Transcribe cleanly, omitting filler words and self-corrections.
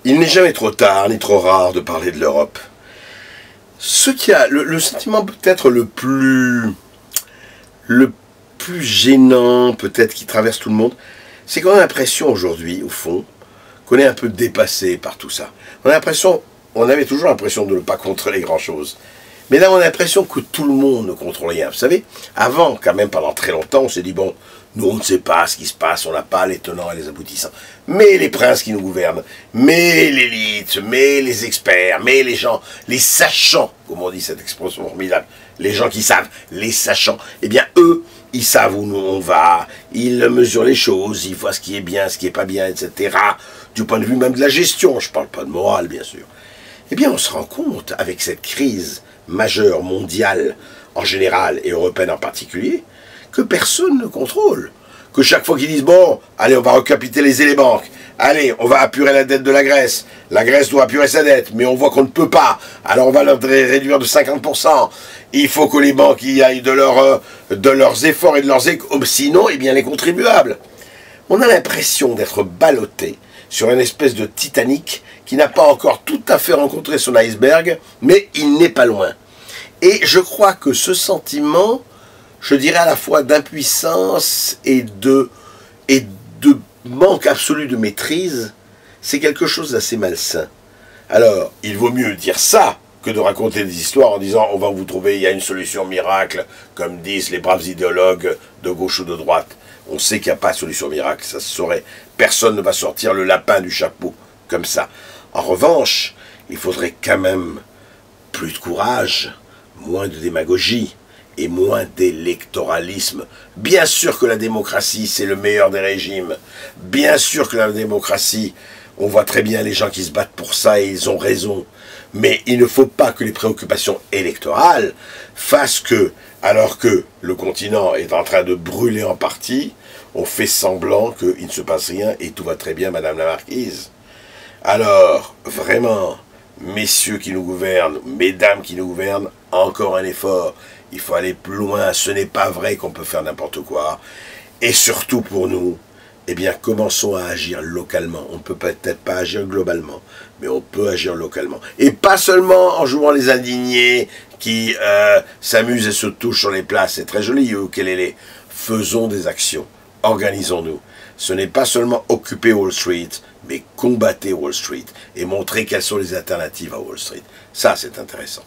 Il n'est jamais trop tard, ni trop rare de parler de l'Europe. Ce qui a le sentiment peut-être le plus gênant, peut-être qui traverse tout le monde, c'est qu'on a l'impression aujourd'hui, au fond, qu'on est un peu dépassé par tout ça. On avait toujours l'impression de ne pas contrôler grand-chose. Mais là, on a l'impression que tout le monde ne contrôle rien. Vous savez, avant, quand même, pendant très longtemps, on s'est dit, bon, nous, on ne sait pas ce qui se passe, on n'a pas les tenants et les aboutissants. Mais les princes qui nous gouvernent, mais l'élite, mais les experts, mais les gens, les sachants, comme on dit cette expression formidable, les gens qui savent, les sachants, eh bien, eux, ils savent où nous on va, ils mesurent les choses, ils voient ce qui est bien, ce qui n'est pas bien, etc. Du point de vue même de la gestion, je ne parle pas de morale, bien sûr. Eh bien, on se rend compte, avec cette crise majeure, mondiale, en général, et européenne en particulier, que personne ne contrôle. Que chaque fois qu'ils disent, bon, allez, on va recapitaliser les banques, allez, on va apurer la dette de la Grèce doit apurer sa dette, mais on voit qu'on ne peut pas, alors on va leur réduire de 50%, il faut que les banques y aillent de leurs efforts et de leurs économies, sinon, eh bien, les contribuables. On a l'impression d'être ballotté sur une espèce de Titanic qui n'a pas encore tout à fait rencontré son iceberg, mais il n'est pas loin. Et je crois que ce sentiment, je dirais à la fois d'impuissance et de manque absolu de maîtrise, c'est quelque chose d'assez malsain. Alors, il vaut mieux dire ça que de raconter des histoires en disant « on va vous trouver, il y a une solution miracle », comme disent les braves idéologues de gauche ou de droite. On sait qu'il n'y a pas de solution miracle, ça se saurait. Personne ne va sortir le lapin du chapeau, comme ça. En revanche, il faudrait quand même plus de courage, moins de démagogie et moins d'électoralisme. Bien sûr que la démocratie, c'est le meilleur des régimes. Bien sûr que la démocratie, on voit très bien les gens qui se battent pour ça et ils ont raison. Mais il ne faut pas que les préoccupations électorales fassent que, alors que le continent est en train de brûler en partie, on fait semblant qu'il ne se passe rien et tout va très bien, Madame la Marquise. Alors, vraiment, messieurs qui nous gouvernent, mesdames qui nous gouvernent, encore un effort. Il faut aller plus loin, ce n'est pas vrai qu'on peut faire n'importe quoi. Et surtout pour nous, eh bien, commençons à agir localement. On ne peut peut-être pas agir globalement, mais on peut agir localement. Et pas seulement en jouant les indignés qui s'amusent et se touchent sur les places. C'est très joli, ukulélé. Faisons des actions. Organisons-nous. Ce n'est pas seulement occuper Wall Street, mais combattre Wall Street et montrer quelles sont les alternatives à Wall Street. Ça, c'est intéressant.